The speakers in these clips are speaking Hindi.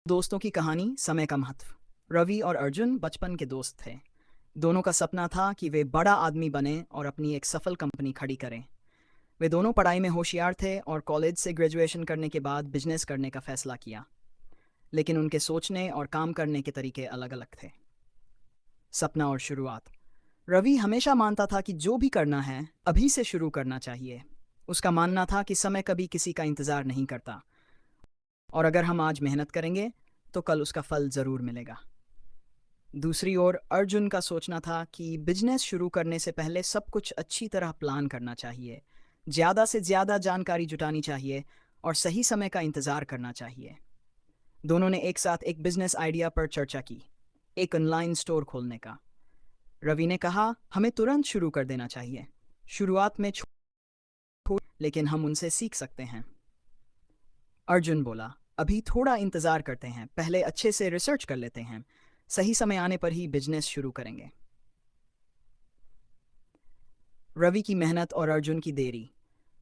दोस्तों की कहानी। समय का महत्व। रवि और अर्जुन बचपन के दोस्त थे। दोनों का सपना था कि वे बड़ा आदमी बने और अपनी एक सफल कंपनी खड़ी करें। वे दोनों पढ़ाई में होशियार थे और कॉलेज से ग्रेजुएशन करने के बाद बिजनेस करने का फैसला किया। लेकिन उनके सोचने और काम करने के तरीके अलग अलग थे। सपना और शुरुआत। रवि हमेशा मानता था कि जो भी करना है अभी से शुरू करना चाहिए। उसका मानना था कि समय कभी किसी का इंतजार नहीं करता और अगर हम आज मेहनत करेंगे तो कल उसका फल जरूर मिलेगा। दूसरी ओर अर्जुन का सोचना था कि बिजनेस शुरू करने से पहले सब कुछ अच्छी तरह प्लान करना चाहिए, ज़्यादा से ज़्यादा जानकारी जुटानी चाहिए और सही समय का इंतज़ार करना चाहिए। दोनों ने एक साथ एक बिजनेस आइडिया पर चर्चा की, एक ऑनलाइन स्टोर खोलने का। रवि ने कहा, हमें तुरंत शुरू कर देना चाहिए। शुरुआत में छोट, लेकिन हम उनसे सीख सकते हैं। अर्जुन बोला, अभी थोड़ा इंतज़ार करते हैं, पहले अच्छे से रिसर्च कर लेते हैं, सही समय आने पर ही बिजनेस शुरू करेंगे। रवि की मेहनत और अर्जुन की देरी।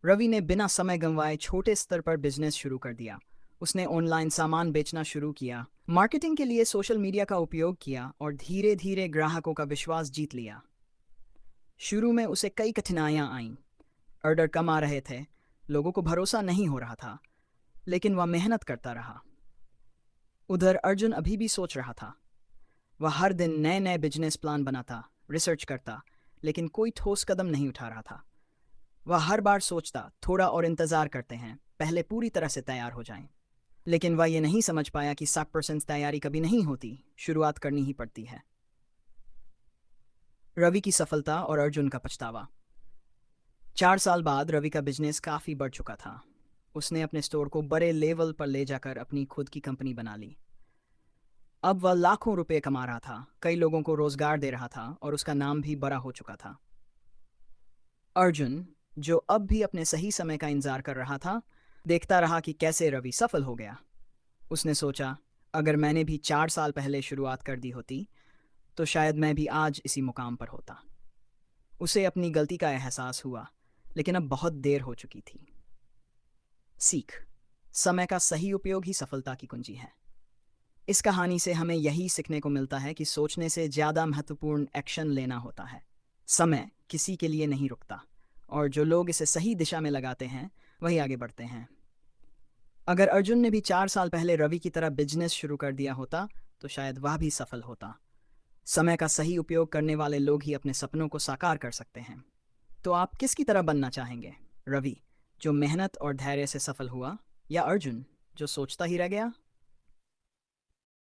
रवि ने बिना समय गंवाए छोटे स्तर पर बिजनेस शुरू कर दिया। उसने ऑनलाइन सामान बेचना शुरू किया, मार्केटिंग के लिए सोशल मीडिया का उपयोग किया और धीरे धीरे ग्राहकों का विश्वास जीत लिया। शुरू में उसे कई कठिनाइयां आईं। ऑर्डर कम आ रहे थे, लोगों को भरोसा नहीं हो रहा था, लेकिन वह मेहनत करता रहा। उधर अर्जुन अभी भी सोच रहा था। वह हर दिन नए नए बिजनेस प्लान बनाता, रिसर्च करता, लेकिन कोई ठोस कदम नहीं उठा रहा था। वह हर बार सोचता, थोड़ा और इंतज़ार करते हैं, पहले पूरी तरह से तैयार हो जाएं। लेकिन वह ये नहीं समझ पाया कि 60% तैयारी कभी नहीं होती, शुरुआत करनी ही पड़ती है। रवि की सफलता और अर्जुन का पछतावा। 4 साल बाद रवि का बिजनेस काफ़ी बढ़ चुका था। उसने अपने स्टोर को बड़े लेवल पर ले जाकर अपनी खुद की कंपनी बना ली। अब वह लाखों रुपए कमा रहा था, कई लोगों को रोजगार दे रहा था और उसका नाम भी बड़ा हो चुका था। अर्जुन, जो अब भी अपने सही समय का इंतजार कर रहा था, देखता रहा कि कैसे रवि सफल हो गया। उसने सोचा, अगर मैंने भी 4 साल पहले शुरुआत कर दी होती तो शायद मैं भी आज इसी मुकाम पर होता। उसे अपनी गलती का एहसास हुआ, लेकिन अब बहुत देर हो चुकी थी। सीख। समय का सही उपयोग ही सफलता की कुंजी है। इस कहानी से हमें यही सीखने को मिलता है कि सोचने से ज़्यादा महत्वपूर्ण एक्शन लेना होता है। समय किसी के लिए नहीं रुकता और जो लोग इसे सही दिशा में लगाते हैं वही आगे बढ़ते हैं। अगर अर्जुन ने भी 4 साल पहले रवि की तरह बिजनेस शुरू कर दिया होता तो शायद वह भी सफल होता। समय का सही उपयोग करने वाले लोग ही अपने सपनों को साकार कर सकते हैं। तो आप किसकी तरह बनना चाहेंगे? रवि, जो मेहनत और धैर्य से सफल हुआ, या अर्जुन, जो सोचता ही रह गया?